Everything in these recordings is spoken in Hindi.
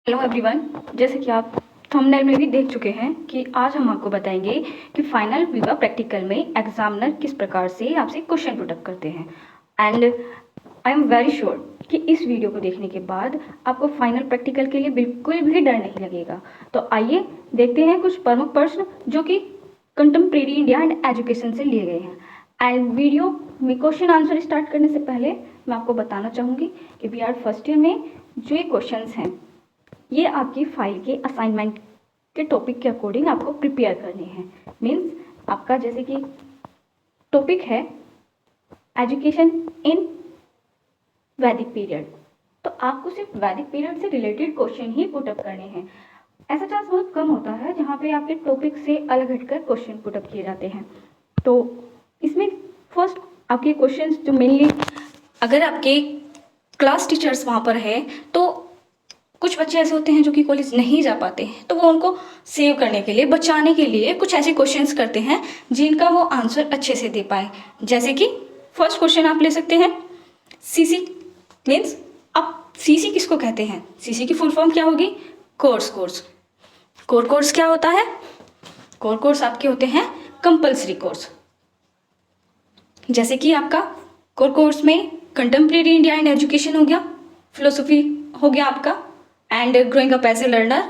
हेलो एवरीवन, जैसे कि आप थंबनेल में भी देख चुके हैं कि आज हम आपको बताएंगे कि फाइनल विवा प्रैक्टिकल में एग्जामिनर किस प्रकार से आपसे क्वेश्चन पुट अप करते हैं। And I am very sure कि इस वीडियो को देखने के बाद आपको फाइनल प्रैक्टिकल के लिए बिल्कुल भी डर नहीं लगेगा। तो आइए देखते हैं कुछ प्रमुख प्रश्न जो कि कंटेम्प्रेरी इंडिया एंड एजुकेशन से लिए गए हैं। एंड वीडियो में क्वेश्चन आंसर स्टार्ट करने से पहले मैं आपको बताना चाहूँगी कि बी आर फर्स्ट ईयर में जो ये क्वेश्चन हैं ये आपकी फाइल के असाइनमेंट के टॉपिक के अकॉर्डिंग आपको प्रिपेयर करने हैं। मीन्स आपका जैसे कि टॉपिक है एजुकेशन इन वैदिक पीरियड, तो आपको सिर्फ वैदिक पीरियड से रिलेटेड क्वेश्चन ही पुट अप करने हैं। ऐसा चांस बहुत कम होता है जहाँ पे आपके टॉपिक से अलग हटकर क्वेश्चन पुट अप किए जाते हैं। तो इसमें फर्स्ट आपके क्वेश्चंस जो मेनली अगर आपके क्लास टीचर्स वहाँ पर है तो कुछ बच्चे ऐसे होते हैं जो कि कॉलेज नहीं जा पाते हैं, तो वो उनको सेव करने के लिए, बचाने के लिए कुछ ऐसे क्वेश्चंस करते हैं जिनका वो आंसर अच्छे से दे पाए। जैसे कि फर्स्ट क्वेश्चन आप ले सकते हैं सीसी मीन्स, अब सीसी किसको कहते हैं? सीसी की फुल फॉर्म क्या होगी? Course course. कोर कोर्स क्या होता है? कोर कोर्स आपके होते हैं कंपल्सरी कोर्स। जैसे कि आपका कोर कोर्स में कंटेम्प्रेरी इंडिया एंड एजुकेशन हो गया, फिलोसफी हो गया आपका, and growing up as a learner,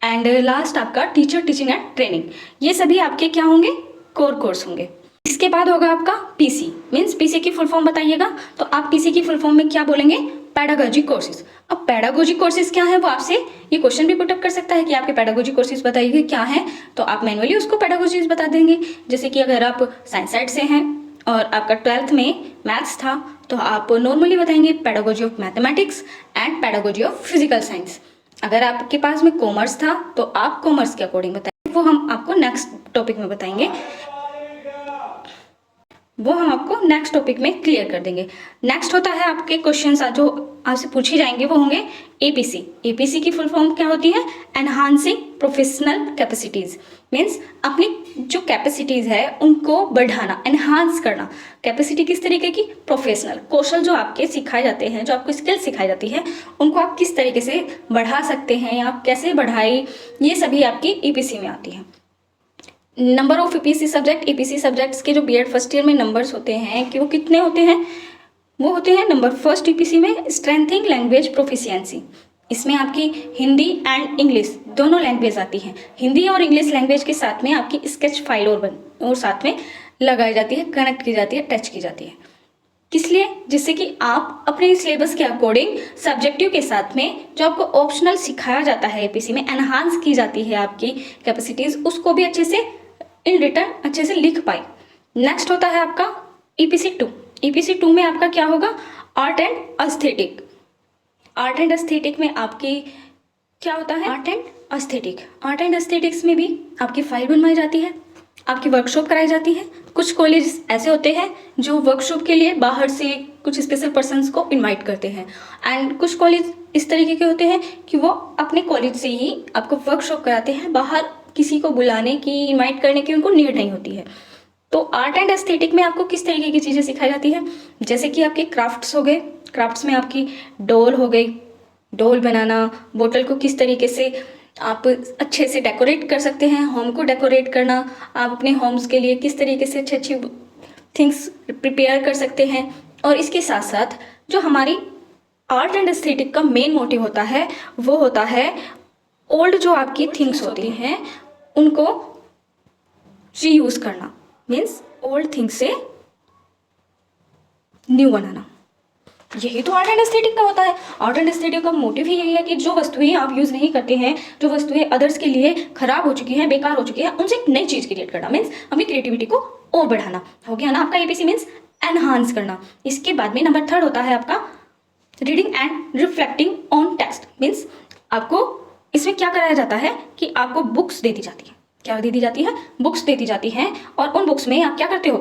and last आपका टीचर टीचिंग एंड ट्रेनिंग। ये सभी आपके क्या होंगे? कोर कोर्स होंगे। इसके बाद होगा आपका पीसी मीन्स, पीसी की फुल फॉर्म बताइएगा तो आप पीसी की फुल फॉर्म में क्या बोलेंगे? Pedagogy courses. अब पैडागोजी कोर्सेज क्या है वो आपसे ये क्वेश्चन भी पुटअप कर सकता है कि आपके पैडागोजी कोर्सेज बताइए क्या है, तो आप मैनुअली उसको पैडागोजीज बता देंगे। जैसे कि अगर आप साइंस साइड से हैं और आपका 12th में मैथ्स था तो आप नॉर्मली बताएंगे pedagogy of mathematics and pedagogy of physical science. अगर आपके पास में कॉमर्स था तो आप कॉमर्स के अकॉर्डिंग बताएंगे, वो हम आपको नेक्स्ट टॉपिक में बताएंगे, वो हम आपको नेक्स्ट टॉपिक में क्लियर कर देंगे। नेक्स्ट होता है आपके क्वेश्चंस जो आपसे पूछे जाएंगे वो होंगे एपीसी। एपीसी की फुल फॉर्म क्या होती है? एनहांसिंग प्रोफेशनल कैपेसिटीज मीन्स, अपनी जो कैपेसिटीज है उनको बढ़ाना, एनहांस करना। कैपेसिटी किस तरीके की? प्रोफेशनल कौशल जो आपके सिखाए जाते हैं, जो आपको स्किल सिखाई जाती है, उनको आप किस तरीके से बढ़ा सकते हैं या आप कैसे बढ़ाए, ये सभी आपकी ईपीसी में आती है। Number of EPC subject, EPC subjects के जो बीएड फर्स्ट ईयर में नंबर्स होते हैं कि वो कितने होते हैं? वो होते हैं नंबर फर्स्ट ईपीसी में स्ट्रेंथिंग लैंग्वेज प्रोफिशिएंसी। इसमें आपकी हिंदी एंड इंग्लिश दोनों लैंग्वेज आती हैं। हिंदी और इंग्लिश लैंग्वेज के साथ में आपकी स्केच फाइल और साथ में लगाई जाती है, कनेक्ट की जाती है, टच की जाती है। किस लिए? जिससे कि आप अपने सिलेबस के अकॉर्डिंग सब्जेक्टिव के साथ में जो आपको ऑप्शनल सिखाया जाता है एपीसी में, एनहांस की जाती है आपकी कैपेसिटीज, उसको भी अच्छे से इन रिटर्न अच्छे से लिख पाए। नेक्स्ट होता है आपका ईपीसी 2। ईपीसी 2 में आपका क्या होगा? Art and aesthetic. Art and aesthetic में आपकी क्या होता है? Art and aesthetic. Art and aesthetics में भी आपकी फाइल बनवाई जाती है, आपकी वर्कशॉप कराई जाती है। कुछ कॉलेज ऐसे होते हैं जो वर्कशॉप के लिए बाहर से कुछ स्पेशल पर्सन्स को इनवाइट करते हैं, एंड कुछ कॉलेज इस तरीके के होते हैं कि वो अपने कॉलेज से ही आपको वर्कशॉप कराते हैं, बाहर किसी को बुलाने की, इनवाइट करने की उनको नीड नहीं होती है। तो आर्ट एंड एस्थेटिक में आपको किस तरीके की चीज़ें सिखाई जाती है? जैसे कि आपके क्राफ्ट्स हो गए, क्राफ्ट्स में आपकी डॉल हो गई, डॉल बनाना, बोतल को किस तरीके से आप अच्छे से डेकोरेट कर सकते हैं, होम को डेकोरेट करना, आप अपने होम्स के लिए किस तरीके से अच्छी अच्छी थिंग्स प्रिपेयर कर सकते हैं। और इसके साथ साथ जो हमारी आर्ट एंड एस्थेटिक का मेन मोटिव होता है वो होता है ओल्ड जो आपकी थिंग्स होती हैं उनको रीयूज करना, मीन्स ओल्ड थिंग्स से न्यू बनाना। यही तो आर्ट एंड एस्थेटिक का होता है। आर्ट एंड एस्थेटिक का मोटिव ही यही है कि जो वस्तुएं आप यूज़ नहीं करते हैं, जो वस्तुएं अदर्स के लिए खराब हो चुकी हैं, बेकार हो चुकी हैं, उनसे एक नई चीज़ क्रिएट करना, मीन्स अपनी क्रिएटिविटी को और बढ़ाना। हो गया ना आपका एपीसी मीन्स एनहांस करना। इसके बाद में नंबर 3 होता है आपका reading and reflecting on text. Means आपको इसमें क्या कराया जाता है कि आपको बुक्स दे दी जाती है। क्या दे दी जाती है? बुक्स दे दी जाती हैं, और उन बुक्स में आप क्या करते हो?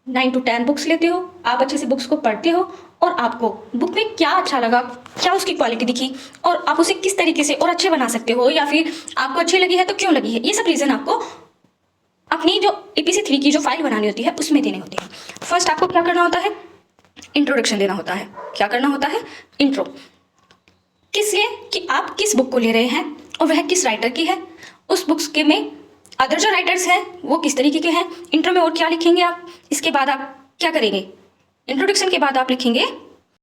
9 to 10 बुक्स लेते हो, आप अच्छे से बुक्स को पढ़ते हो, और आपको बुक में क्या अच्छा लगा, क्या उसकी क्वालिटी दिखी, और आप उसे किस तरीके से और अच्छे बना सकते हो, या फिर आपको अच्छी लगी है तो क्यों लगी है, ये सब रीज़न आपको अपनी जो एपीसी 3 की जो फाइल बनानी होती है उसमें देने होते हैं। फर्स्ट आपको क्या करना होता है? इंट्रोडक्शन देना होता है। क्या करना होता है? इंट्रो। किस लिए? कि आप किस बुक को ले रहे हैं और वह किस राइटर की है, उस बुक्स के में अदर जो राइटर्स हैं वो किस तरीके के हैं, इंट्रो में और क्या लिखेंगे आप, इसके बाद आप क्या करेंगे, इंट्रोडक्शन के बाद आप लिखेंगे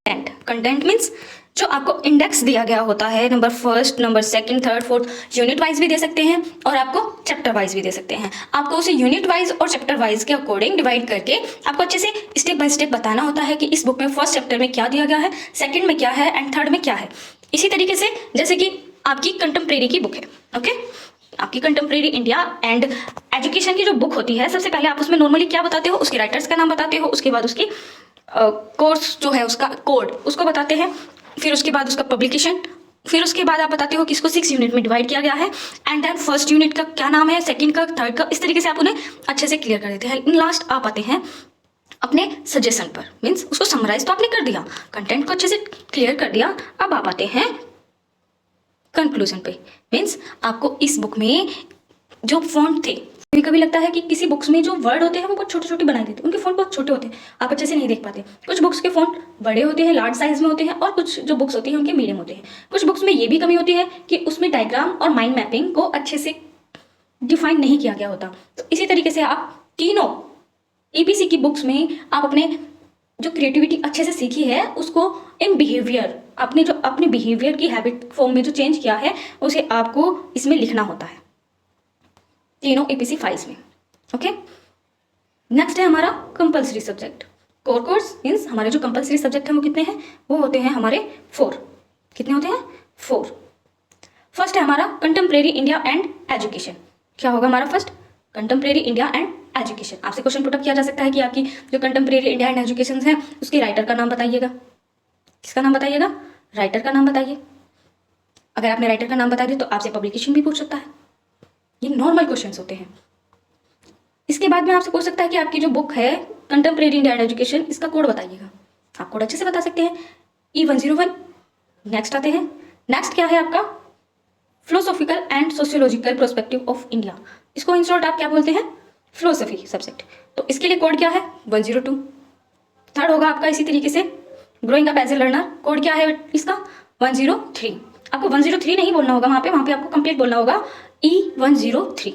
कंटेंट। कंटेंट मीन्स जो आपको इंडेक्स दिया गया होता है, number first, number second, third, fourth, unit wise भी दे सकते हैं और आपको चैप्टर वाइज भी दे सकते हैं। आपको उसे यूनिट वाइज और चैप्टर वाइज के अकॉर्डिंग डिवाइड करके आपको अच्छे से स्टेप बाय स्टेप बताना होता है कि इस बुक में फर्स्ट चैप्टर में क्या दिया गया है, सेकंड में क्या है एंड थर्ड में क्या है। इसी तरीके से जैसे कि आपकी कंटेम्प्रेरी की बुक है, ओके, आपकी कंटेम्प्रेरी इंडिया एंड एजुकेशन की जो बुक होती है, सबसे पहले आप उसमें नॉर्मली क्या बताते हो, उसके राइटर्स का नाम बताते हो, उसके बाद उसकी कोर्स जो है उसका कोड उसको बताते हैं, फिर उसके बाद उसका पब्लिकेशन, फिर उसके बाद आप बताते हो कि इसको 6 यूनिट में डिवाइड किया गया है एंड देन फर्स्ट यूनिट का क्या नाम है, सेकंड का, थर्ड का, इस तरीके से आप उन्हें अच्छे से क्लियर कर देते हैं। इन लास्ट आप आते हैं अपने सजेशन पर, मीन्स उसको समराइज तो आपने कर दिया, कंटेंट को अच्छे से क्लियर कर दिया, अब आप आते हैं कंक्लूजन पे। मीन्स आपको इस बुक में जो फॉन्ट थे, कभी कभी लगता है कि किसी बुक्स में जो वर्ड होते हैं वो बहुत छोटे छोटे बनाए देते हैं, उनके फॉन्ट बहुत छोटे होते हैं, आप अच्छे से नहीं देख पाते। कुछ बुक्स के फॉन्ट बड़े होते हैं, लार्ज साइज में होते हैं, और कुछ जो बुक्स होती हैं उनके मीडियम होते हैं। कुछ बुक्स में ये भी कमी होती है कि उसमें डायग्राम और माइंड मैपिंग को अच्छे से डिफाइन नहीं किया गया होता। तो इसी तरीके से आप तीनों EPC की बुक्स में आप अपने जो क्रिएटिविटी अच्छे से सीखी है उसको इन बिहेवियर, आपने जो अपने बिहेवियर की हैबिट फॉर्म में जो चेंज किया है उसे आपको इसमें लिखना होता है, तीनों EPC फाइल्स में, ओके। नेक्स्ट है हमारा compulsory subject. Core course means हमारे जो कंपल्सरी सब्जेक्ट हैं वो कितने हैं, वो होते हैं हमारे 4। कितने होते हैं? 4। फर्स्ट है हमारा कंटेम्प्रेरी इंडिया एंड एजुकेशन। क्या होगा हमारा first? Contemporary India and education. आपसे क्वेश्चन पुटअप किया जा सकता है कि आपकी जो कंटेम्प्रेरी इंडिया एंड एजुकेशन है उसके राइटर का नाम बताइएगा। किसका नाम बताइएगा? राइटर का नाम बताइए। अगर आपने राइटर का नाम बता दिया तो आपसे पब्लिकेशन भी पूछ सकता है, ये नॉर्मल क्वेश्चंस होते हैं। इसके बाद में आपसे पूछ सकता है कि आपकी जो बुक है कंटेम्प्रेरी इंडिया एंड एजुकेशन, इसका कोड बताइएगा। आप कोड अच्छे से बता सकते हैं, E101। नेक्स्ट आते हैं, नेक्स्ट क्या है आपका? Philosophical and sociological perspective of India. इसको इन शॉर्ट आप क्या बोलते हैं? Philosophy subject. तो इसके लिए कोड क्या है? 102। थर्ड होगा आपका इसी तरीके से growing up as a learner. Code क्या है इसका? 103। आपको 103 नहीं बोलना होगा वहाँ पे आपको कंप्लीट बोलना होगा E103।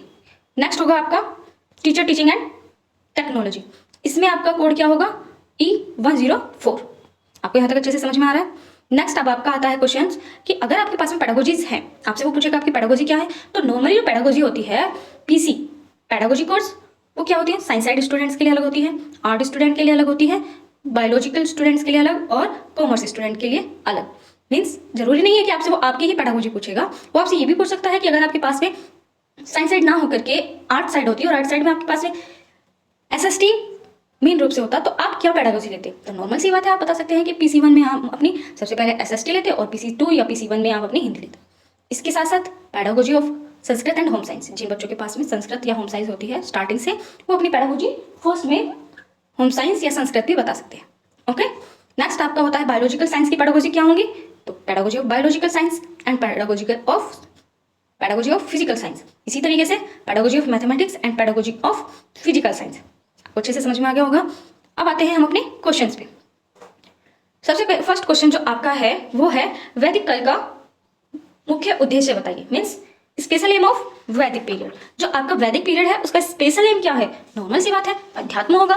नेक्स्ट होगा आपका टीचर टीचिंग एंड टेक्नोलॉजी। इसमें आपका कोड क्या होगा? E104। आपको यहाँ तक अच्छे से समझ में आ रहा है? नेक्स्ट अब आपका आता है क्वेश्चन कि अगर आपके पास में पेडागोजीज हैं, आपसे वो पूछेगा आपकी पेडागोजी क्या है। तो नॉर्मली जो पेडागोजी होती है PC पेडागोजी कोर्स, वो क्या होती है? साइंस साइड स्टूडेंट्स के लिए अलग होती है, आर्ट स्टूडेंट के लिए अलग होती है, बायोलॉजिकल स्टूडेंट्स के लिए अलग और कॉमर्स स्टूडेंट के लिए अलग। मीन्स जरूरी नहीं है कि आपसे वो आपकी ही पेडागोजी पूछेगा, वो आपसे ये भी पूछ सकता है कि अगर आपके पास में साइंस साइड ना होकर के आर्ट साइड होती है और आर्ट साइड में आपके पास में SST मेन रूप से होता तो आप क्या पेडागोजी लेते? तो नॉर्मल सी बात है, आप बता सकते हैं कि PC1 में आप अपनी सबसे पहले SST लेते और PC2 या PC1 में आप अपनी हिंदी लेते। इसके साथ साथ pedagogy of Sanskrit and home science, जिन बच्चों के पास में संस्कृत या होम साइंस होती है स्टार्टिंग से, वो अपनी पेडागोजी फर्स्ट में होम साइंस या संस्कृत भी बता सकते हैं, ओके। नेक्स्ट आपका होता है बायोलॉजिकल साइंस की पेडागोजी क्या होंगी? तो pedagogy of biological science and pedagogy of physical science. इसी तरीके से pedagogy of mathematics and pedagogy of physical science. आपको अच्छे से समझ में आ गया होगा। अब आते हैं हम अपने क्वेश्चंस पे। सबसे फर्स्ट क्वेश्चन जो आपका है वो है वैदिक काल का मुख्य उद्देश्य बताइए। मीन्स स्पेशल एम ऑफ वैदिक पीरियड। जो आपका वैदिक पीरियड है उसका स्पेशल एम क्या है? नॉर्मल सी बात है, अध्यात्म होगा।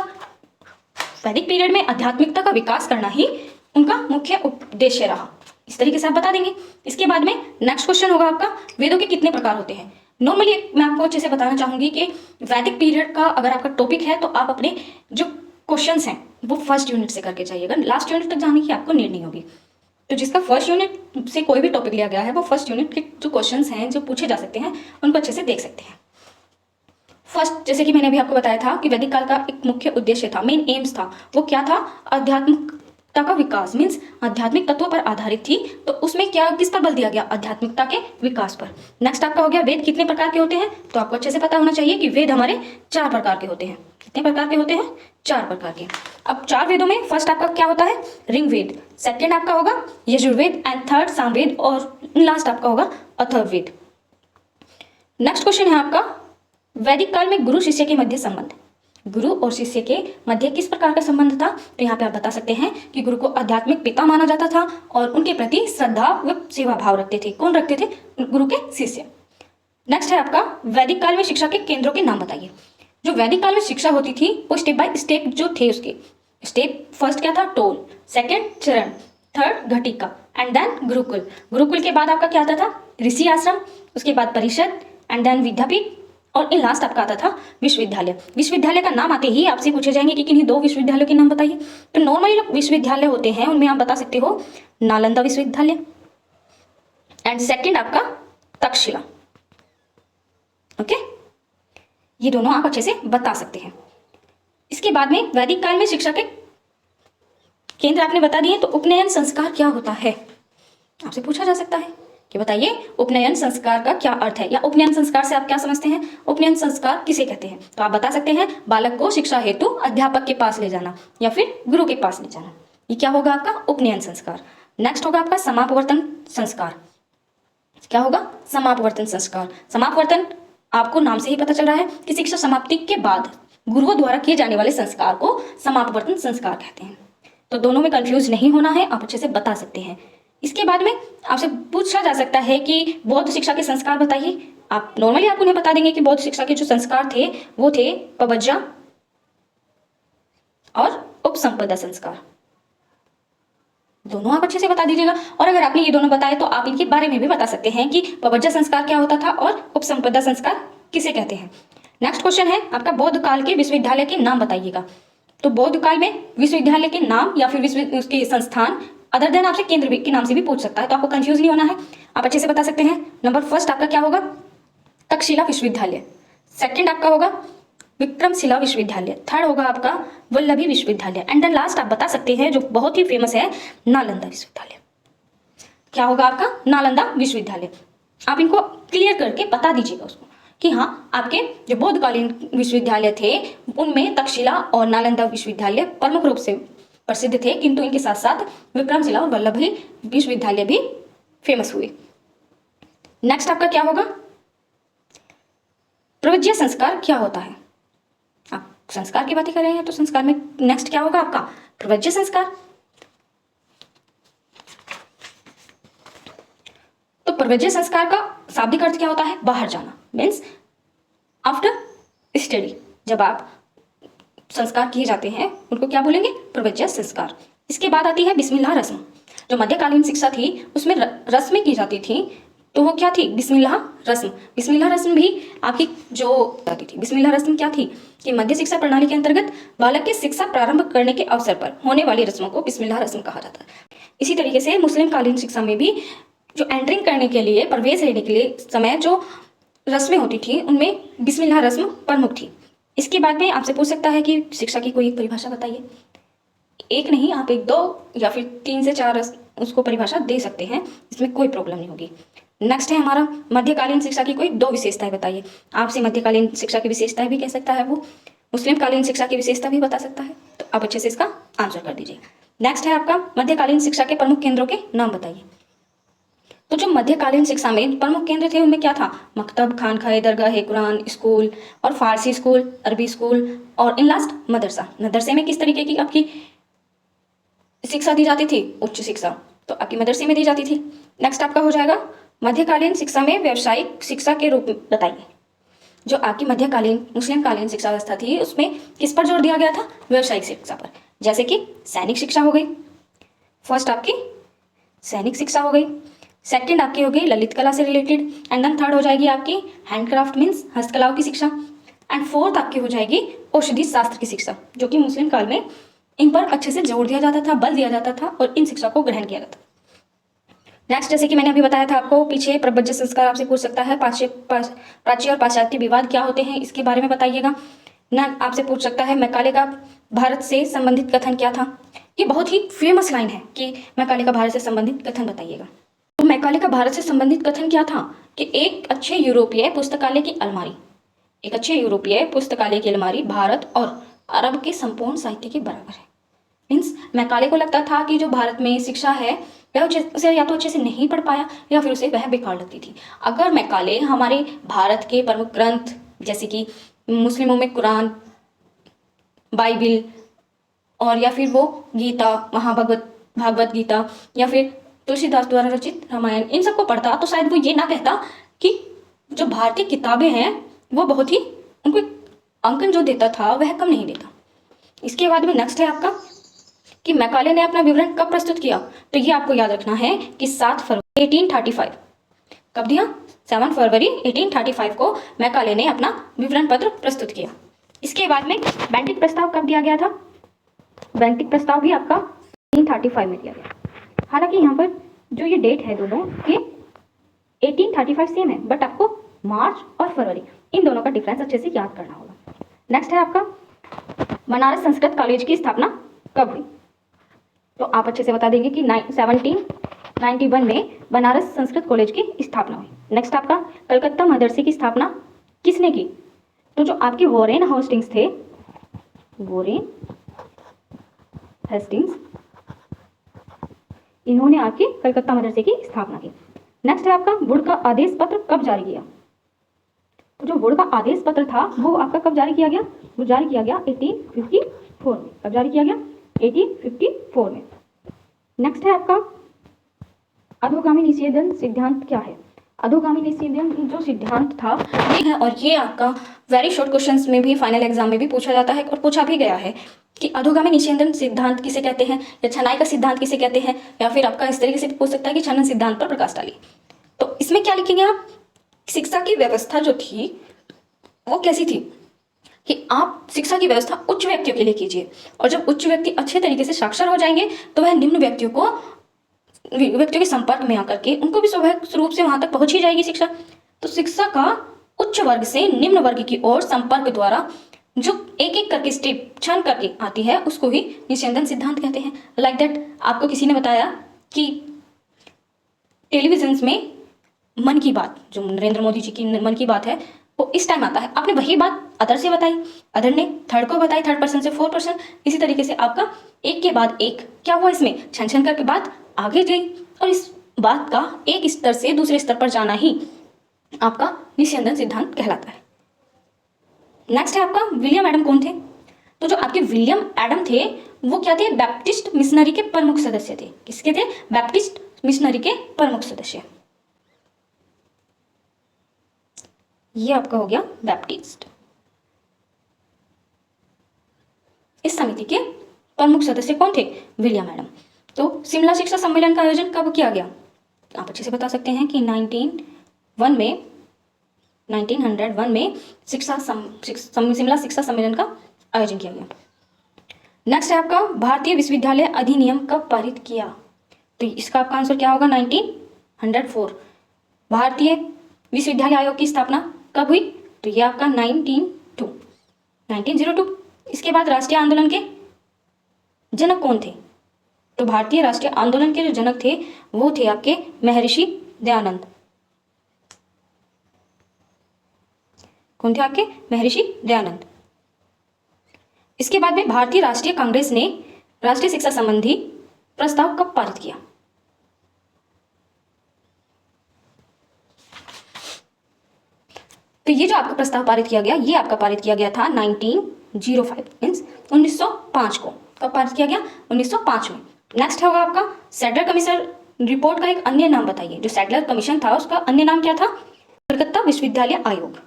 वैदिक पीरियड में आध्यात्मिकता का विकास करना ही उनका मुख्य उद्देश्य रहा, इस तरीके से आप बता देंगे। इसके बाद में नेक्स्ट क्वेश्चन होगा आपका वेदों के कितने प्रकार होते हैं। नॉर्मली मैं आपको अच्छे से बताना चाहूंगी कि वैदिक पीरियड का अगर आपका टॉपिक है तो आप अपने जो क्वेश्चंस हैं वो फर्स्ट यूनिट से करके जाइएगा, लास्ट यूनिट तक जाने की आपको नीड नहीं होगी। तो जिसका फर्स्ट यूनिट से कोई भी टॉपिक लिया गया है वो फर्स्ट यूनिट के जो क्वेश्चंस हैं जो पूछे जा सकते हैं उनको अच्छे से देख सकते हैं। फर्स्ट, जैसे कि मैंने अभी आपको बताया था कि वैदिक काल का एक मुख्य उद्देश्य था, मेन एम्स था, वो क्या था? आध्यात्मिकता का विकास। मीन्स आध्यात्मिक तत्वों पर आधारित थी, तो उसमें क्या किस पर बल दिया गया? आध्यात्मिकता के विकास पर। नेक्स्ट आपका हो गया वेद कितने प्रकार के होते हैं। तो आपको अच्छे से पता होना चाहिए कि वेद हमारे 4 प्रकार के होते हैं। कितने प्रकार के होते हैं? 4 प्रकार के। अब 4 वेदों में फर्स्ट आपका क्या होता है? ऋग्वेद, सेकेंड आपका होगा यजुर्वेद एंड थर्ड सामवेद और लास्ट आपका होगा अथर्ववेद। नेक्स्ट क्वेश्चन है आपका वैदिक काल में गुरु शिष्य के मध्य संबंध। गुरु और शिष्य के मध्य किस प्रकार का संबंध था? तो यहाँ पे आप बता सकते हैं कि गुरु को आध्यात्मिक पिता माना जाता था और उनके प्रति श्रद्धा व सेवा भाव रखते थे। कौन रखते थे? गुरु के शिष्य। नेक्स्ट है आपका वैदिक काल में शिक्षा के केंद्रों के नाम बताइए। जो वैदिक काल में शिक्षा होती थी वो स्टेप बाय स्टेप जो थे उसके स्टेप, फर्स्ट क्या था? टोल, सेकेंड चरण, थर्ड घटिका एंड देन गुरुकुल। गुरुकुल के बाद आपका क्या आता था? ऋषि आश्रम, उसके बाद परिषद एंड देन विद्यापीठ और इन लास्ट आपका आता था विश्वविद्यालय। विश्वविद्यालय का नाम आते ही आपसे पूछे जाएंगे कि किन्हीं 2 विश्वविद्यालयों के नाम बताइए। तो नॉर्मली जो विश्वविद्यालय होते हैं उनमें आप बता सकते हो नालंदा विश्वविद्यालय एंड सेकंड आपका तक्षशिला। ओके, ये दोनों आप अच्छे से बता सकते हैं। इसके बाद में वैदिक काल में शिक्षा के केंद्र आपने बता दिए। तो उपनयन संस्कार क्या होता है? आपसे पूछा जा सकता है कि बताइए उपनयन संस्कार का क्या अर्थ है, या उपनयन संस्कार से आप क्या समझते हैं? उपनयन संस्कार किसे कहते हैं? तो आप बता सकते हैं बालक को शिक्षा हेतु अध्यापक के पास ले जाना या फिर गुरु के पास ले जाना। ये क्या होगा आपका? उपनयन संस्कार। नेक्स्ट होगा आपका समापवर्तन संस्कार। क्या होगा? समापवर्तन संस्कार। समापवर्तन आपको नाम से ही पता चल रहा है कि शिक्षा समाप्ति के बाद गुरुओं द्वारा किए जाने वाले संस्कार को समापवर्तन संस्कार कहते हैं। तो दोनों में कंफ्यूज नहीं होना है, आप अच्छे से बता सकते हैं। इसके बाद में आपसे पूछा जा सकता है कि बौद्ध शिक्षा के संस्कार बताइए। आप नॉर्मली आप उन्हें बता देंगे कि बौद्ध शिक्षा के जो संस्कार थे वो थे पवज्जा और उपसंपदा संस्कार। दोनों आप अच्छे से बता दीजिएगा। और अगर आपने ये दोनों बताए तो आप इनके बारे में भी बता सकते हैं कि पवज्जा संस्कार क्या होता था और उपसंपदा संस्कार किसे कहते हैं। नेक्स्ट क्वेश्चन है आपका बौद्ध काल के विश्वविद्यालय के नाम बताइएगा। तो बौद्ध काल में विश्वविद्यालय के नाम या फिर उसके संस्थान अदर देन आपसे केंद्र के नाम से भी पूछ सकता है, तो आपको कंफ्यूज नहीं होना है, आप अच्छे से बता सकते हैं। नंबर फर्स्ट आपका क्या होगा? तक्षशिला विश्वविद्यालय। सेकंड आपका होगा विक्रमशिला विश्वविद्यालय। थर्ड होगा आपका वल्लभी विश्वविद्यालय एंड देन लास्ट आप बता सकते हैं जो बहुत ही फेमस है नालंदा विश्वविद्यालय। क्या होगा आपका? नालंदा विश्वविद्यालय। आप इनको क्लियर करके बता दीजिएगा उसको कि हाँ, आपके जो बौद्धकालीन विश्वविद्यालय थे उनमें तक्षशिला और नालंदा विश्वविद्यालय प्रमुख रूप से प्रसिद्ध थे, किंतु इनके साथ साथ विक्रमशिला और वल्लभी विश्वविद्यालय भी फेमस हुए। नेक्स्ट आपका क्या होगा? प्रवज्य संस्कार क्या होता है? आप संस्कार की बातें कर रहे हैं तो संस्कार में नेक्स्ट क्या होगा आपका? प्रवज्य संस्कार। तो प्रवज्य संस्कार का शाब्दिक अर्थ क्या होता है? बाहर जाना, मीन्स आफ्टर स्टडी जब आप संस्कार किए जाते हैं उनको क्या बोलेंगे? प्रवज्य संस्कार। इसके बाद आती है बिस्मिल्लाह रस्म। जो मध्यकालीन शिक्षा थी उसमें रस्में की जाती थी, तो वो क्या थी? बिस्मिल्लाह रस्म। बिस्मिल्लाह रस्म भी आपकी जो आती थी, बिस्मिल्लाह रस्म क्या थी कि मध्य शिक्षा प्रणाली के अंतर्गत बालक की शिक्षा प्रारंभ करने के अवसर पर होने वाली रस्मों को बिस्मिल्लाह रस्म कहा जाता है। इसी तरीके से मुस्लिम कालीन शिक्षा में भी जो एंट्रिंग करने के लिए, प्रवेश लेने के लिए समय जो रस्में होती थी उनमें बिस्मिल्लाह रस्म प्रमुख थी। इसके बाद में आपसे पूछ सकता है कि शिक्षा की कोई एक परिभाषा बताइए। एक नहीं, आप 1, 2 या फिर 3 से 4 उसको परिभाषा दे सकते हैं, इसमें कोई प्रॉब्लम नहीं होगी। नेक्स्ट है हमारा मध्यकालीन शिक्षा की कोई 2 विशेषताएं बताइए। आपसे मध्यकालीन शिक्षा की विशेषताएं भी कह सकता है, वो मुस्लिम कालीन शिक्षा की विशेषता भी बता सकता है, तो आप अच्छे से इसका आंसर कर दीजिए। नेक्स्ट है आपका मध्यकालीन शिक्षा के प्रमुख केंद्रों के नाम बताइए। तो जो मध्यकालीन शिक्षा में प्रमुख केंद्र थे उनमें क्या था? मकतब, खानकाह, दरगाह, कुरान स्कूल और फारसी स्कूल, अरबी स्कूल और इन लास्ट मदरसा। मदरसे में किस तरीके की आपकी शिक्षा दी जाती थी? उच्च शिक्षा, तो आपकी मदरसे में दी जाती थी। नेक्स्ट आपका हो जाएगा मध्यकालीन शिक्षा में व्यावसायिक शिक्षा के रूप में बताइए। जो आपकी मध्यकालीन मुस्लिम कालीन शिक्षा व्यवस्था थी उसमें किस पर जोर दिया गया था? व्यावसायिक शिक्षा पर, जैसे कि सैनिक शिक्षा हो गई, फर्स्ट आपकी सैनिक शिक्षा हो गई, सेकंड आपकी हो गई ललित कला से रिलेटेड एंड देन थर्ड हो जाएगी आपकी हैंडक्राफ्ट मीन्स हस्तकलाओं की शिक्षा एंड फोर्थ आपकी हो जाएगी औषधि शास्त्र की शिक्षा, जो कि मुस्लिम काल में इन पर अच्छे से जोर दिया जाता था, बल दिया जाता था और इन शिक्षा को ग्रहण किया जाता था। नेक्स्ट, जैसे कि मैंने अभी बताया था आपको पीछे, प्रवज्य संस्कार आपसे पूछ सकता है। प्राच्य और पाश्चात्य विवाद क्या होते हैं इसके बारे में बताइएगा। ना आपसे पूछ सकता है मैकाले का भारत से संबंधित कथन क्या था। ये बहुत ही फेमस लाइन है कि मैकाले का भारत से संबंधित कथन बताइएगा। तो मैकाले का भारत से संबंधित कथन क्या था कि एक अच्छे यूरोपीय पुस्तकालय की अलमारी, एक अच्छे यूरोपीय पुस्तकालय की अलमारी भारत और अरब के संपूर्ण साहित्य के बराबर है। मीन्स मैकाले को लगता था कि जो भारत में शिक्षा है वह उसे या तो अच्छे से नहीं पढ़ पाया या फिर उसे वह बेकार लगती थी। अगर मैकाले हमारे भारत के प्रमुख ग्रंथ जैसे कि मुस्लिमों में कुरान, बाइबिल और या फिर वो गीता, भागवत गीता या फिर तुलसीदास द्वारा रचित रामायण, इन सबको पढ़ता तो शायद वो ये ना कहता कि जो भारतीय किताबें हैं वो बहुत ही, उनको अंकन जो देता था वह कम नहीं देता। इसके बाद में नेक्स्ट है आपका कि मैकाले ने अपना विवरण कब प्रस्तुत किया। तो ये आपको याद रखना है कि 7 फरवरी 1835। कब दिया? 7 फरवरी 1835 को मैकाले ने अपना विवरण पत्र प्रस्तुत किया। इसके बाद में बैंटिक प्रस्ताव कब दिया गया था? बैंटिक प्रस्ताव भी आपका 1835 में दिया गया। हालांकि यहाँ पर जो ये डेट है दोनों के 1835 सेम है, बट आपको मार्च और फरवरी इन दोनों का डिफरेंस अच्छे से याद करना होगा। नेक्स्ट है आपका बनारस संस्कृत कॉलेज की स्थापना कब हुई। तो आप अच्छे से बता देंगे कि 1791 में बनारस संस्कृत कॉलेज की स्थापना हुई। नेक्स्ट आपका कलकत्ता मदरसे की स्थापना किसने की। तो जो आपके वॉरेन हेस्टिंग्स थे, वॉरेन हेस्टिंग्स, इन्होंने आपके कलकत्ता मदरसे की स्थापना की। नेक्स्ट है आपका वुड का आदेश पत्र कब जारी किया। तो जो वुड का आदेश पत्र था वो आपका कब जारी किया गया? वो जारी किया गया 1854 में। कब जारी किया गया? 1854 में। नेक्स्ट है आपका अधोगामी निषेधन सिद्धांत क्या है। अधोगामी निषेधन जो सिद्धांत था ये है, और ये आपका वेरी शॉर्ट क्वेश्चंस में भी, फाइनल एग्जाम में भी पूछा जाता है और पूछा भी गया है कि अधोगामी निषेधन सिद्धांत किसे कहते हैं, या छनाई का सिद्धांत किसे कहते हैं, या फिर आपका इस तरीके से भी पूछ सकता है कि छनन सिद्धांत पर प्रकाश डालिए। तो इसमें क्या लिखेंगे आप? शिक्षा की व्यवस्था जो थी वो कैसी थी कि आप शिक्षा की व्यवस्था उच्च व्यक्तियों के लिए कीजिए, और जब उच्च व्यक्ति अच्छे तरीके से साक्षर हो जाएंगे तो वह निम्न व्यक्तियों के संपर्क में आकर के उनको भी स्वाभाविक रूप से वहां तक पहुंच ही जाएगी शिक्षा। तो शिक्षा का उच्च वर्ग से निम्न वर्ग की ओर संपर्क द्वारा जो एक एक करके स्टेप क्षण करके आती है उसको ही निषेधन सिद्धांत कहते हैं। लाइक दैट आपको किसी ने बताया कि टेलीविजन में मन की बात, जो नरेंद्र मोदी जी की मन की बात है, वो इस टाइम आता है। आपने वही बात अदर से बताई, अदर ने थर्ड को बताई, थर्ड पर्सन से फोर्थ पर्सन, इसी तरीके से आपका एक के बाद एक क्या हुआ, इसमें छन छन करके बात आगे गई, और इस बात का एक स्तर से दूसरे स्तर पर जाना ही आपका निषेधन सिद्धांत कहलाता है। नेक्स्ट है आपका विलियम एडम कौन थे। तो जो आपके विलियम एडम थे वो क्या थे? बैप्टिस्ट मिशनरी के प्रमुख सदस्य थे। किसके थे? बैप्टिस्ट मिशनरी के प्रमुख सदस्य। ये आपका हो गया बैप्टिस्ट। इस समिति के प्रमुख सदस्य कौन थे? William Adam. तो शिमला शिक्षा सम्मेलन का आयोजन कब किया गया? आप अच्छे से बता सकते हैं कि 1901 में शिमला शिक्षा सम्मेलन का आयोजन किया गया। नेक्स्ट है आपका भारतीय विश्वविद्यालय अधिनियम कब पारित किया। तो इसका आपका आंसर क्या होगा? 1904। भारतीय विश्वविद्यालय आयोग की स्थापना कब हुई? तो ये आपका 1902। इसके बाद राष्ट्रीय आंदोलन के जनक कौन थे? तो भारतीय राष्ट्रीय आंदोलन के जो जनक थे वो थे आपके महर्षि दयानंद। कौन थे आपके? महर्षि दयानंद। इसके बाद में भारतीय राष्ट्रीय कांग्रेस ने राष्ट्रीय शिक्षा संबंधी प्रस्ताव कब पारित किया? तो ये जो आपका प्रस्ताव पारित किया गया, ये आपका पारित किया गया था 1905 मीन्स 1905 को। कब पारित किया गया? 1905 में। नेक्स्ट होगा आपका सैडलर कमीशन रिपोर्ट का एक अन्य नाम बताइए। जो सैडलर कमीशन था उसका अन्य नाम क्या था? कलकत्ता विश्वविद्यालय आयोग।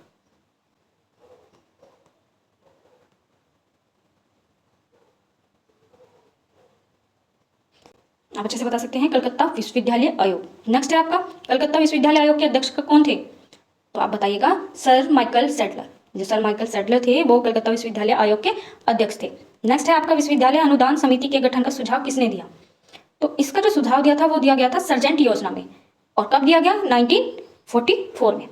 आप अच्छे से बता सकते हैं, कलकत्ता विश्वविद्यालय आयोग। नेक्स्ट है आपका कलकत्ता विश्वविद्यालय आयोग के अध्यक्ष कौन थे? तो आप बताइएगा सर माइकल सैडलर। जो सर माइकल सैडलर थे वो कलकत्ता विश्वविद्यालय आयोग के अध्यक्ष थे। नेक्स्ट है आपका विश्वविद्यालय अनुदान समिति के गठन का सुझाव किसने दिया? तो इसका जो सुझाव दिया था वो दिया गया था सर्जेंट योजना में। और कब दिया गया? 1944 में।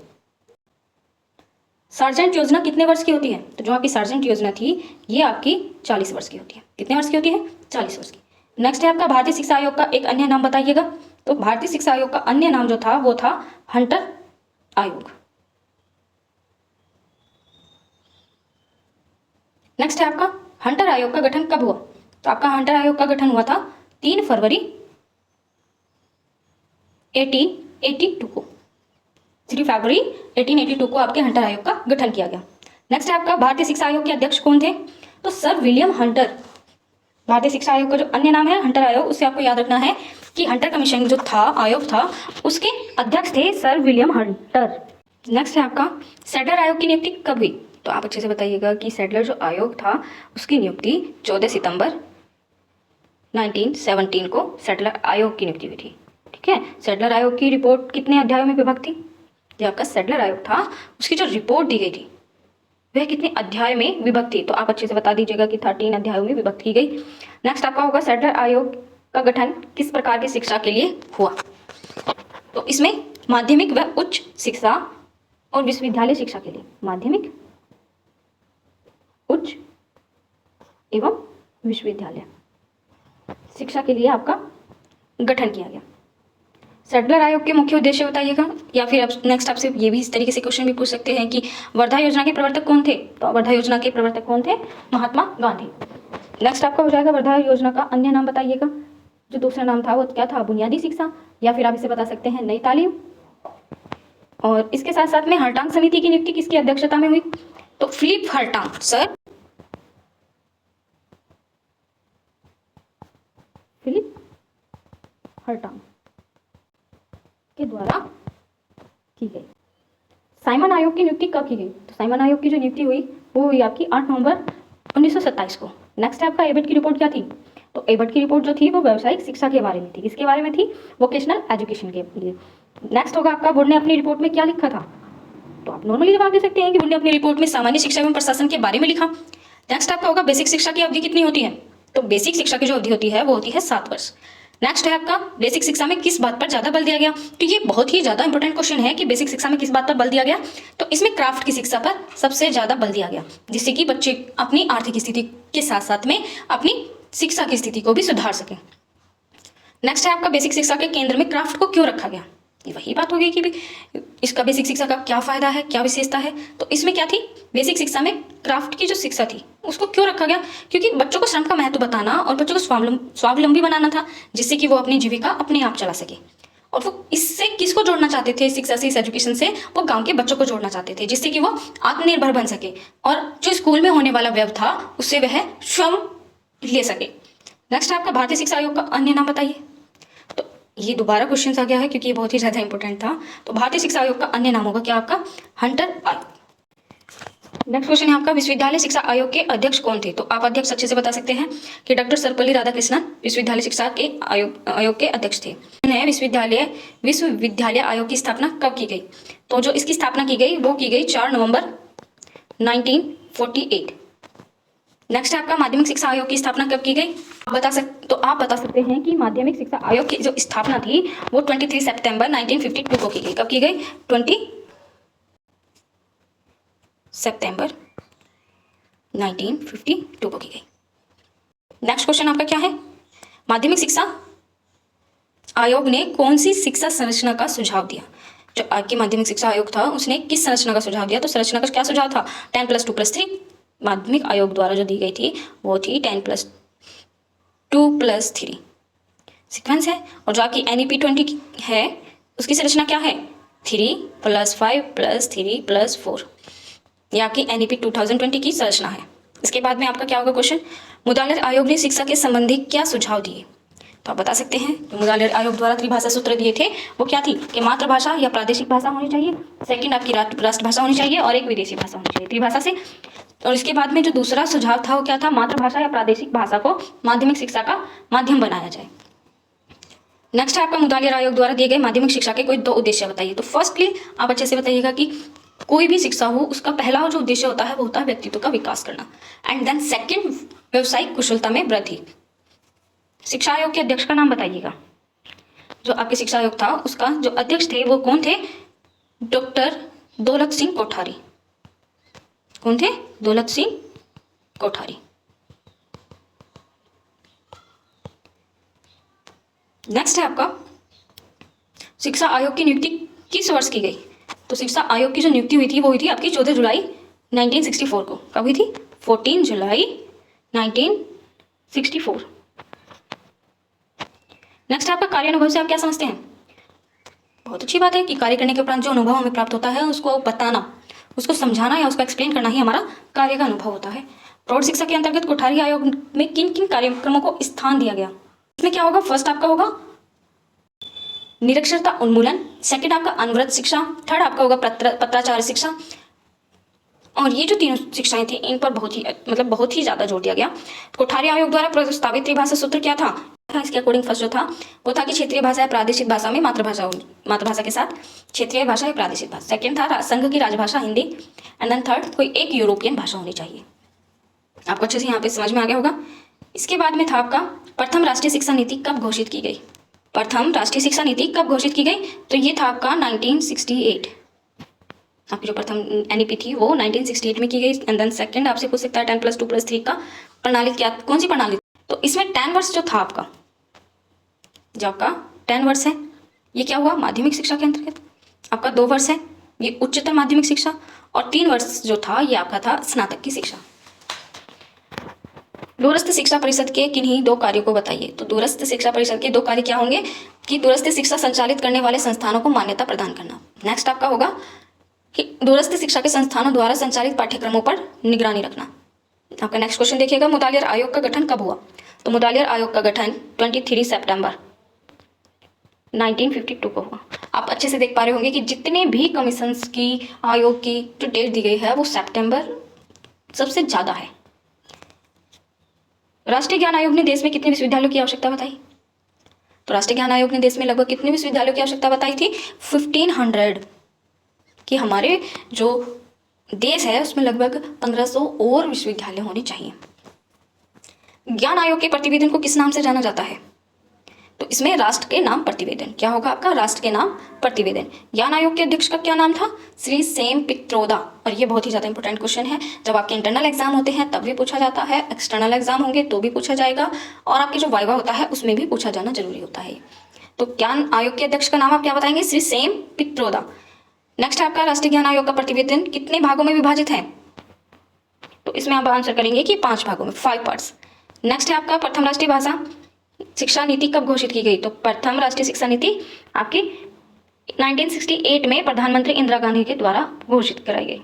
सार्जेंट योजना कितने वर्ष की होती है? तो जो आपकी सार्जेंट योजना थी ये आपकी 40 वर्ष की होती है। कितने वर्ष की होती है? 40 वर्ष की। नेक्स्ट है आपका भारतीय शिक्षा आयोग का एक अन्य नाम बताइएगा। तो भारतीय शिक्षा आयोग का अन्य नाम जो था वो था हंटर आयोग। नेक्स्ट है आपका हंटर आयोग का गठन कब हुआ? तो आपका हंटर आयोग का गठन हुआ था 3 फरवरी 1882 को। 3 फरवरी 1882 को आपके हंटर आयोग का गठन किया गया। नेक्स्ट है आपका भारतीय शिक्षा आयोग के अध्यक्ष कौन थे? तो सर विलियम हंटर, भारतीय शिक्षा आयोग का जो अन्य नाम है हंटर आयोग, उससे आपको याद रखना है कि हंटर कमीशन जो था, आयोग था, उसके अध्यक्ष थे सर विलियम हंटर। नेक्स्ट है आपका सैडलर आयोग की नियुक्ति कब हुई? तो आप अच्छे से बताइएगा कि सैडलर जो आयोग था उसकी नियुक्ति 14 सितंबर 1917 को सैडलर आयोग की नियुक्ति हुई थी। ठीक है, सैडलर आयोग की रिपोर्ट कितने अध्यायों में विभक्त थी? जो आपका सैडलर आयोग था उसकी जो रिपोर्ट दी गई थी वह कितने अध्याय में विभक्त थी? तो आप अच्छे से बता दीजिएगा कि 13 अध्यायों में विभक्त की गई। नेक्स्ट आपका होगा सैडलर आयोग का गठन किस प्रकार की शिक्षा के लिए हुआ? तो इसमें माध्यमिक व उच्च शिक्षा और विश्वविद्यालय शिक्षा के लिए, माध्यमिक, उच्च एवं विश्वविद्यालय शिक्षा के लिए आपका गठन किया गया। सैडलर आयोग के मुख्य उद्देश्य बताइएगा, या फिर आप नेक्स्ट आपसे ये भी इस तरीके से क्वेश्चन भी पूछ सकते हैं कि वर्धा योजना के प्रवर्तक कौन थे? तो वर्धा योजना के प्रवर्तक कौन थे? महात्मा गांधी। नेक्स्ट आपका हो जाएगा वर्धा योजना का अन्य नाम बताइएगा। जो दूसरा नाम था वो क्या था? बुनियादी शिक्षा, या फिर आप इसे बता सकते हैं नई तालीम। और इसके साथ साथ में हर्टांग समिति की नियुक्ति किसकी अध्यक्षता में हुई? तो फिलिप हर्टांग, सर फिलिप हर्टांग के द्वारा की गई। साइमन आयोग की नियुक्ति कब की गई? तो साइमन आयोग की जो नियुक्ति हुई वो हुई आपकी 8 नवंबर 1927 को। नेक्स्ट है आपका एबट की रिपोर्ट क्या थी? तो एबट की रिपोर्ट जो थी वो व्यावसायिक शिक्षा के बारे में थी। किसके बारे में थी? वोकेशनल एजुकेशन के लिए। नेक्स्ट होगा आपका बोर्ड ने अपनी रिपोर्ट में क्या लिखा था? तो आप नॉर्मली जवाब दे सकते हैं कि बोर्ड ने अपनी रिपोर्ट में सामान्य शिक्षा एवं प्रशासन के बारे में लिखा। नेक्स्ट आपका होगा बेसिक शिक्षा की अवधि कितनी होती है? तो बेसिक शिक्षा की जो अवधि होती है वो होती है 7 वर्ष। नेक्स्ट है आपका बेसिक शिक्षा में किस बात पर ज्यादा बल दिया गया? तो ये बहुत ही ज्यादा इंपॉर्टेंट क्वेश्चन है कि बेसिक शिक्षा में किस बात पर बल दिया गया। तो इसमें क्राफ्ट की शिक्षा पर सबसे ज्यादा बल दिया गया, जिससे कि बच्चे अपनी आर्थिक स्थिति के साथ साथ में अपनी शिक्षा की स्थिति को भी सुधार सकें। नेक्स्ट है आपका बेसिक शिक्षा के केंद्र में क्राफ्ट को क्यों रखा गया? ये वही बात हो गई कि इसका बेसिक शिक्षा का क्या फायदा है, क्या विशेषता है। तो इसमें क्या थी? बेसिक शिक्षा में क्राफ्ट की जो शिक्षा थी उसको क्यों रखा गया? क्योंकि बच्चों को श्रम का महत्व बताना और बच्चों को स्वावलंबी बनाना था, जिससे कि वो अपनी जीविका अपने आप चला सके। और वो इससे किसको जोड़ना चाहते थे? शिक्षा से, इस एजुकेशन से वो गांव के बच्चों को जोड़ना चाहते थे, जिससे कि वो आत्मनिर्भर बन सके और जो स्कूल में होने वाला व्यय था उससे वह श्रम ले सके। नेक्स्ट आपका भारतीय शिक्षा आयोग का अन्य नाम बताइए। तो ये दोबारा क्वेश्चन आ गया है क्योंकि ये बहुत ही ज्यादा इंपॉर्टेंट था। तो भारतीय शिक्षा आयोग का अन्य नाम होगा क्या आपका? हंटर आयोग। नेक्स्ट क्वेश्चन है आपका विश्वविद्यालय शिक्षा आयोग के अध्यक्ष कौन थे? तो आप अध्यक्ष अच्छे से बता सकते हैं कि डॉक्टर सर्वपल्ली राधाकृष्णन विश्वविद्यालय शिक्षा के आयोग के अध्यक्ष थे। विश्वविद्यालय आयोग की स्थापना कब की गई? तो जो इसकी स्थापना की गई वो की गई 4 नवंबर 1948। नेक्स्ट है आपका माध्यमिक शिक्षा आयोग की स्थापना कब की गई? आप बता सकते हैं कि माध्यमिक शिक्षा आयोग की जो स्थापना थी वो 23 सितंबर 1952 को की गई। कब की गई? 20 सितंबर 1952 को की गई। नेक्स्ट क्वेश्चन आपका क्या है? माध्यमिक शिक्षा आयोग ने कौन सी शिक्षा संरचना का सुझाव दिया? जो आपके माध्यमिक शिक्षा आयोग था उसने किस संरचना का सुझाव दिया? तो संरचना का क्या सुझाव था? 10+2+3। माध्यमिक आयोग द्वारा जो दी गई थी वो थी 10+2+3 सीक्वेंस है। और जो आपकी NEP 20 है उसकी संरचना क्या है? 3+5+3+4। ये आपकी NEP 2020 की संरचना है। इसके बाद में आपका क्या होगा क्वेश्चन? मुदालिर आयोग ने शिक्षा के संबंधी क्या सुझाव दिए? तो आप बता सकते हैं जो मुदालिर आयोग द्वारा त्रिभाषा सूत्र दिए थे वो क्या थी? कि मातृभाषा या प्रादेशिक भाषा होनी चाहिए, सेकंड आपकी राष्ट्रभाषा होनी चाहिए और एक विदेशी भाषा होनी चाहिए त्रिभाषा से। और इसके बाद में जो दूसरा सुझाव था वो क्या था? मातृभाषा या प्रादेशिक भाषा को माध्यमिक शिक्षा का माध्यम बनाया जाए। नेक्स्ट है आपका मुदालिर आयोग द्वारा दिए गए माध्यमिक शिक्षा के कोई 2 उद्देश्य बताइए। तो फर्स्टली आप अच्छे से बताइएगा कि कोई भी शिक्षा हो उसका पहला जो उद्देश्य होता है वो होता है व्यक्तित्व का विकास करना, एंड देन सेकंड व्यवसायिक कुशलता में वृद्धि। शिक्षा आयोग के अध्यक्ष का नाम बताइएगा। जो आपके शिक्षा आयोग था उसका जो अध्यक्ष थे वो कौन थे? डॉक्टर दौलत सिंह कोठारी। कौन थे? दौलत सिंह कोठारी। नेक्स्ट है आपका शिक्षा आयोग की नियुक्ति किस वर्ष की गई? तो शिक्षा आयोग की जो नियुक्ति हुई थी वो हुई थी आपकी 14 जुलाई 1964 को। कब हुई थी? 14 जुलाई 1964। नेक्स्ट आपका कार्य अनुभव से आप क्या समझते हैं? बहुत अच्छी बात है कि कार्य करने के उपरांत जो अनुभव हमें प्राप्त होता है उसको बताना, उसको समझाना या उसको एक्सप्लेन करना ही हमारा कार्य का अनुभव होता है। प्रौढ़ शिक्षा के अंतर्गत कोठारी आयोग में किन किन कार्यक्रमों को स्थान दिया गया? इसमें क्या होगा? फर्स्ट आपका होगा निरक्षरता उन्मूलन, सेकंड आपका अनवरत शिक्षा, थर्ड आपका होगा पत्राचार शिक्षा। और ये जो तीनों शिक्षाएं थी इन पर बहुत ही ज़्यादा जोर दिया गया। कोठारी आयोग द्वारा प्रस्तावित त्रिभाषा सूत्र क्या था? इसके अकॉर्डिंग फर्स्ट जो था वो था कि क्षेत्रीय भाषा या प्रादेशिक भाषा में मातृभाषा के साथ क्षेत्रीय भाषा या प्रादेशिक भाषा। सेकंड था संघ की राजभाषा हिंदी, एंड देन थर्ड कोई एक यूरोपियन भाषा होनी चाहिए। आपको अच्छे से यहाँ पे समझ में आ गया होगा। इसके बाद में था आपका प्रथम राष्ट्रीय शिक्षा नीति कब घोषित की गई? प्रथम राष्ट्रीय शिक्षा नीति कब घोषित की गई? तो ये था आपका 1968। आपकी जो प्रथम एनईपी थी वो 1968 में की गई। एंड देन सेकंड आपसे पूछ सकता है 10+2+3 का प्रणाली क्या, कौन सी प्रणाली? तो इसमें 10 वर्ष जो था आपका, जो आपका 10 वर्ष है ये क्या हुआ? माध्यमिक शिक्षा के अंतर्गत। आपका 2 वर्ष है ये उच्चतर माध्यमिक शिक्षा, और 3 वर्ष जो था ये आपका था स्नातक की शिक्षा। दूरस्थ शिक्षा परिषद के किन्हीं 2 कार्यों को बताइए। तो दूरस्थ शिक्षा परिषद के 2 कार्य क्या होंगे कि दूरस्थ शिक्षा संचालित करने वाले संस्थानों को मान्यता प्रदान करना। नेक्स्ट आपका होगा कि दूरस्थ शिक्षा के संस्थानों द्वारा संचालित पाठ्यक्रमों पर निगरानी रखना। आपका नेक्स्ट क्वेश्चन देखिएगा, मुदालियर आयोग का गठन कब हुआ? तो मुदालियर आयोग का गठन 23 सितंबर 1952 को हुआ। आप अच्छे से देख पा रहे होंगे कि जितने भी कमीशंस की, आयोग की जो डेट दी गई है वो सितंबर सबसे ज़्यादा है। राष्ट्रीय ज्ञान आयोग ने देश में कितने विश्वविद्यालयों की आवश्यकता बताई? तो राष्ट्रीय ज्ञान आयोग ने देश में लगभग कितने विश्वविद्यालयों की आवश्यकता बताई थी? 1500, कि हमारे जो देश है उसमें लगभग 1500 और विश्वविद्यालय होने चाहिए। ज्ञान आयोग के प्रतिवेदन को किस नाम से जाना जाता है? तो इसमें राष्ट्र के नाम प्रतिवेदन। क्या होगा आपका? राष्ट्र के नाम प्रतिवेदन। ज्ञान आयोग के अध्यक्ष का क्या नाम था? श्री सेम पित्रोदा। और ये बहुत ही ज़्यादा इंपॉर्टेंट क्वेश्चन है, जब आपके इंटरनल एग्जाम होते हैं तब भी पूछा जाता है, एक्सटर्नल एग्जाम होंगे तो भी पूछा जाएगा, और आपके जो वाइवा होता है उसमें भी पूछा जाना जरूरी होता है। तो ज्ञान आयोग के अध्यक्ष का नाम आप क्या बताएंगे? श्री सेम पित्रोदा। नेक्स्ट आपका राष्ट्रीय ज्ञान आयोग का प्रतिवेदन कितने भागों में विभाजित है? तो इसमें आप आंसर करेंगे कि 5 भागों में, 5 पार्ट्स। नेक्स्ट है आपका प्रथम राष्ट्रीय भाषा शिक्षा नीति कब घोषित की गई? तो प्रथम राष्ट्रीय शिक्षा नीति आपकी 1968 में प्रधानमंत्री इंदिरा गांधी के द्वारा घोषित कराई गई।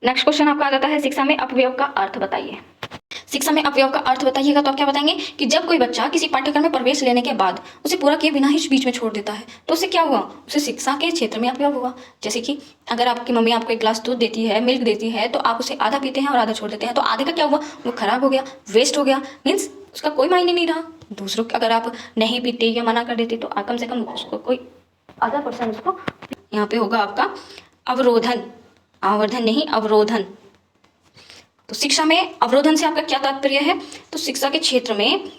नेक्स्ट क्वेश्चन आपका आ जाता है शिक्षा में अपव्यय का अर्थ बताइए। शिक्षा में अपव्यय का अर्थ बताइएगा तो आप क्या बताएंगे कि जब कोई बच्चा किसी पाठ्यक्रम में प्रवेश लेने के बाद उसे पूरा किए बिना ही बीच में छोड़ देता है तो उससे क्या हुआ? उसे शिक्षा के क्षेत्र में अपव्यय हुआ। जैसे कि अगर आपकी मम्मी आपको एक गिलास दूध देती है, मिल्क देती है, तो आप उसे आधा पीते हैं और आधा छोड़ देते हैं, तो आधे का क्या हुआ? वो खराब हो गया, वेस्ट हो गया, मीन्स उसका कोई मायने नहीं रहा। दूसरों अगर आप नहीं पीते या मना कर देते तो कम से कम उसको कोई आधा % उसको यहाँ पे होगा आपका अवरोधन, आवर्धन नहीं, अवरोधन। तो शिक्षा में अवरोधन से आपका क्या तात्पर्य है? तो शिक्षा के क्षेत्र में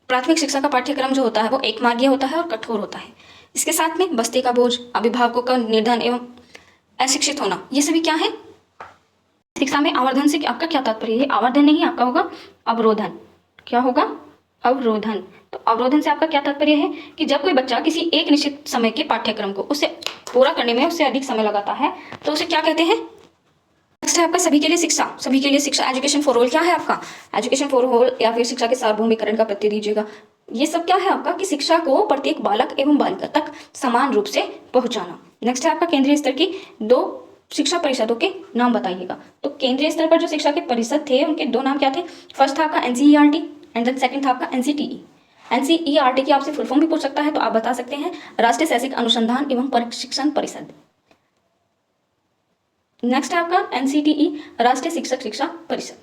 प्राथमिक शिक्षा का पाठ्यक्रम जो होता है वो एक मार्गीय होता है और कठोर होता है। इसके साथ में बस्ते का बोझ, अभिभावकों का निर्धन एवं अशिक्षित होना, ये सभी क्या है? शिक्षा में आवर्धन से आपका क्या तात्पर्य है? आवर्धन नहीं, आपका होगा अवरोधन। क्या होगा? अवरोधन। तो अवरोधन से आपका क्या तात्पर्य है कि जब कोई बच्चा किसी एक निश्चित समय के पाठ्यक्रम को उसे पूरा करने में उससे अधिक समय लगाता है तो उसे क्या कहते हैं? नेक्स्ट है आपका सभी के लिए शिक्षा। सभी के लिए शिक्षा, एजुकेशन फॉर ऑल क्या है आपका? एजुकेशन फॉर ऑल या फिर शिक्षा के सार्वभौमिकरण का प्रत्यय दीजिएगा। ये सब क्या है आपका कि शिक्षा को प्रत्येक बालक एवं बालिका तक समान रूप से पहुंचाना। नेक्स्ट है आपका केंद्रीय स्तर की 2 शिक्षा परिषदों के नाम बताइएगा। तो केंद्रीय स्तर पर जो शिक्षा के परिषद थे उनके 2 नाम क्या थे? फर्स्ट था आपका NCERT एंड देन सेकंड था आपका NCTE। NCERT की आपसे फुल फॉर्म भी पूछ सकता है तो आप बता सकते हैं राष्ट्रीय शैक्षिक अनुसंधान एवं प्रशिक्षण परिषद। नेक्स्ट है आपका NCTE, राष्ट्रीय शिक्षक शिक्षा परिषद।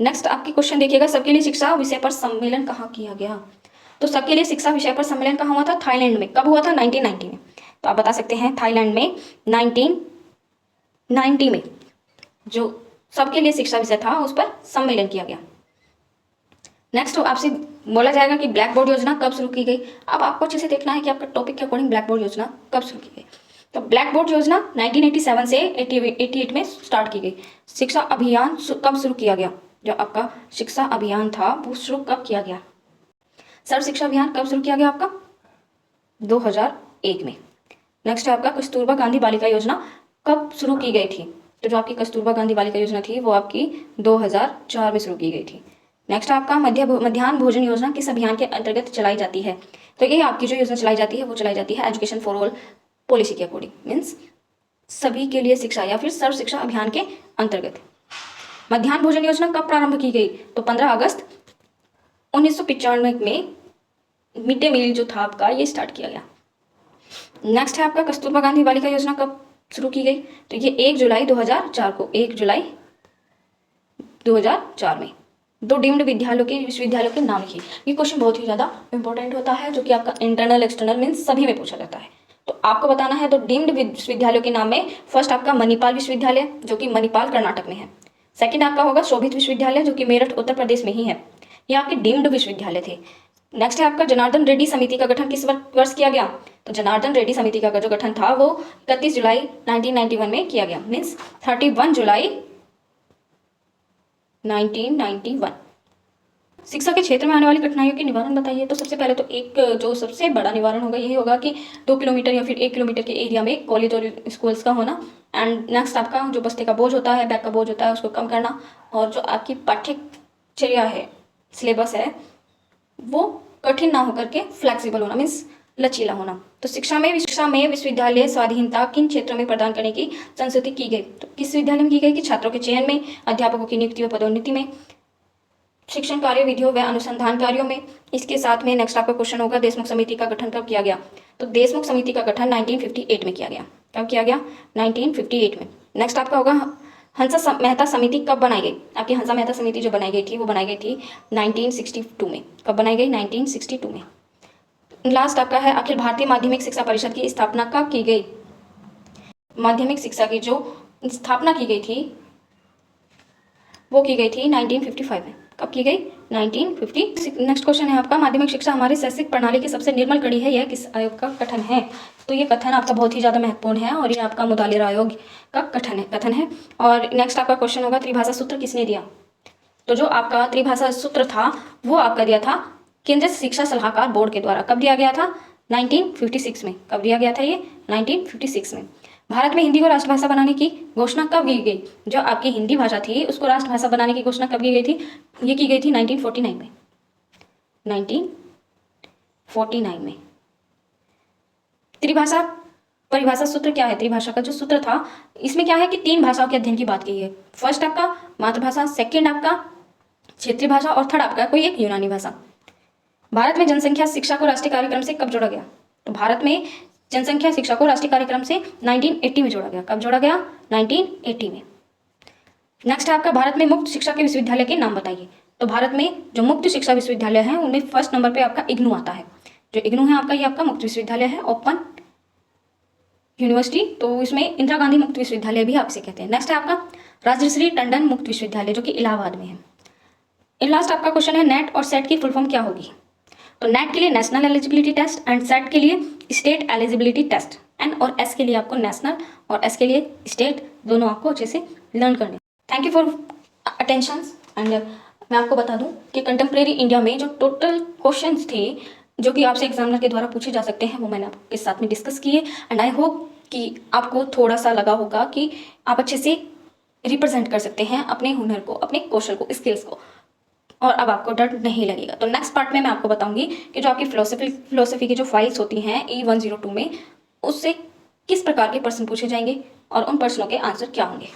नेक्स्ट आपके क्वेश्चन देखिएगा, सबके लिए शिक्षा विषय पर सम्मेलन कहाँ किया गया? तो सबके लिए शिक्षा विषय पर सम्मेलन कहाँ हुआ था? थाईलैंड में। कब हुआ था? 1990 में। तो आप बता सकते हैं थाईलैंड में 1990 में जो सबके लिए शिक्षा विषय था उस पर सम्मेलन किया गया। नेक्स्ट आपसे बोला जाएगा कि ब्लैक बोर्ड योजना कब शुरू की गई। अब आपको अच्छे से देखना है कि आपका टॉपिक के अकॉर्डिंग ब्लैक बोर्ड योजना कब शुरू की गई। तो ब्लैक बोर्ड योजना 1987 से 88 में स्टार्ट की गई। शिक्षा अभियान कब शुरू किया गया? जो आपका शिक्षा अभियान था वो शुरू कब किया गया? सर्व शिक्षा अभियान कब शुरू किया गया आपका? 2001 में। नेक्स्ट है आपका कस्तूरबा गांधी बालिका योजना कब शुरू की गई थी? तो जो आपकी कस्तूरबा गांधी बालिका योजना थी वो आपकी 2004 में शुरू की गई थी। नेक्स्ट आपका मध्याह्न भोजन योजना किस अभियान के अंतर्गत चलाई जाती है? तो ये आपकी जो योजना चलाई जाती है वो चलाई जाती है एजुकेशन फॉर ऑल पॉलिसी के अकॉर्डिंग, मीन्स सभी के लिए शिक्षा या फिर सर्व शिक्षा अभियान के अंतर्गत। मध्याह्न भोजन योजना कब प्रारंभ की गई? तो 15 अगस्त 1995 में मिड डे मील जो था आपका ये स्टार्ट किया गया। नेक्स्ट है आपका कस्तूरबा गांधी बालिका योजना कब शुरू की गई? तो ये 1 जुलाई 2004 को, 1 जुलाई 2004 में। 2 डीम्ड विश्वविद्यालयों के नाम लिखिए। ये क्वेश्चन बहुत ही ज़्यादा इंपॉर्टेंट होता है, जो कि आपका इंटरनल एक्सटर्नल मीन्स सभी में पूछा जाता है। तो आपको बताना है। तो डीम्ड विश्वविद्यालयों के नाम में फर्स्ट आपका मणिपाल विश्वविद्यालय, जो कि मणिपाल कर्नाटक में है। सेकंड आपका होगा शोभित विश्वविद्यालय, जो कि मेरठ उत्तर प्रदेश में ही है। ये आपके डीम्ड विश्वविद्यालय थे। नेक्स्ट है आपका जनार्दन रेड्डी समिति का गठन किस वर्ष किया गया? तो जनार्दन रेड्डी समिति का जो गठन था वो 31 जुलाई 1991 में किया गया, मीन्स 31 जुलाई 1991। शिक्षा के क्षेत्र में आने वाली कठिनाइयों के निवारण बताइए। तो सबसे पहले तो एक जो सबसे बड़ा निवारण होगा यही होगा कि 2 किलोमीटर या फिर 1 किलोमीटर के एरिया में कॉलेज और स्कूल्स का होना। एंड नेक्स्ट आपका जो बस्ते का बोझ होता है, बैग का बोझ होता है, उसको कम करना। और जो आपकी पाठ्यचर्या है, सिलेबस है, वो कठिन ना होकर के फ्लेक्सिबल होना, मीन्स लचीला होना। तो शिक्षा में विश्वविद्यालय स्वाधीनता किन क्षेत्रों में प्रदान करने की संस्तुति की गई? तो किस विद्यालय में की गई? कि छात्रों के चयन में, अध्यापकों की नियुक्ति व पदोन्नति में, शिक्षण कार्य विधियों व अनुसंधान कार्यों में। इसके साथ में नेक्स्ट आपका क्वेश्चन होगा देशमुख समिति का गठन कब किया गया? तो देशमुख समिति का गठन 1958 में किया गया। कब किया गया? 1958 में। नेक्स्ट आपका होगा हंसा मेहता समिति कब बनाई गई? आपकी हंसा मेहता समिति जो बनाई गई थी वो बनाई गई थी 1962 में। कब बनाई गई? 1962 में। लास्ट आपका है अखिल भारतीय माध्यमिक शिक्षा परिषद की स्थापना कब की गई? माध्यमिक शिक्षा की जो स्थापना की गई थी वो की गई थी 1955 में। कब की गई? 1956। नेक्स्ट क्वेश्चन है आपका माध्यमिक शिक्षा हमारी शैक्षिक प्रणाली की सबसे निर्मल कड़ी है, यह किस आयोग का कथन है? तो ये कथन आपका बहुत ही ज़्यादा महत्वपूर्ण है और ये आपका मुतालिर आयोग का कथन है। और नेक्स्ट आपका क्वेश्चन होगा त्रिभाषा सूत्र किसने दिया? तो जो आपका त्रिभाषा सूत्र था वो आपका दिया था केंद्रीय शिक्षा सलाहकार बोर्ड के द्वारा। कब दिया गया था? 1956 में। कब दिया गया था ये? 1956 में। भारत में हिंदी को राष्ट्रभाषा बनाने की घोषणा कब की गई? जो आपकी हिंदी भाषा थी उसको राष्ट्रभाषा बनाने की घोषणा कब की गई थी? ये की गई थी 1949 में। 1949 में। त्रिभाषा परिभाषा सूत्र क्या है? त्रिभाषा का जो सूत्र था इसमें क्या है कि 3 भाषाओं के अध्ययन की बात की है। फर्स्ट आपका मातृभाषा, सेकेंड आपका क्षेत्रीय भाषा और थर्ड आपका कोई एक यूनानी भाषा। भारत में जनसंख्या शिक्षा को राष्ट्रीय कार्यक्रम से कब जोड़ा गया? तो भारत में जनसंख्या शिक्षा को राष्ट्रीय कार्यक्रम से 1980 में जोड़ा गया। कब जोड़ा गया? 1980 में। नेक्स्ट है आपका भारत में मुक्त शिक्षा के विश्वविद्यालय के नाम बताइए। तो भारत में जो मुक्त शिक्षा विश्वविद्यालय है उनमें फर्स्ट नंबर पे आपका इग्नू आता है। जो इग्नू है आपका ये आपका मुक्त विश्वविद्यालय है, ओपन यूनिवर्सिटी। तो इसमें इंदिरा गांधी मुक्त विश्वविद्यालय भी आपसे कहते हैं। नेक्स्ट है आपका राजश्री टंडन मुक्त विश्वविद्यालय जो कि इलाहाबाद में है। लास्ट आपका क्वेश्चन है नेट और सेट की फुल फॉर्म क्या होगी? तो नेट के लिए national eligibility test and SET के लिए स्टेट एलिजिबिलिटी टेस्ट। एन और एस के लिए आपको नेशनल और एस के लिए स्टेट, दोनों आपको अच्छे से लर्न करने। Thank you for attention. And मैं आपको बता दूं कि कंटेम्प्रेरी इंडिया में जो टोटल क्वेश्चंस थे जो कि आपसे एग्जामिनर के द्वारा पूछे जा सकते हैं वो मैंने आपके साथ में डिस्कस किए। एंड आई होप कि आपको थोड़ा सा लगा होगा कि आप अच्छे से रिप्रेजेंट कर सकते हैं अपने हुनर को, अपने कौशल को, स्किल्स को, और अब आपको डर नहीं लगेगा। तो नेक्स्ट पार्ट में मैं आपको बताऊंगी कि जो आपकी फिलोसफी की जो फाइल्स होती हैं E102 में उससे किस प्रकार के प्रश्न पूछे जाएंगे और उन प्रश्नों के आंसर क्या होंगे।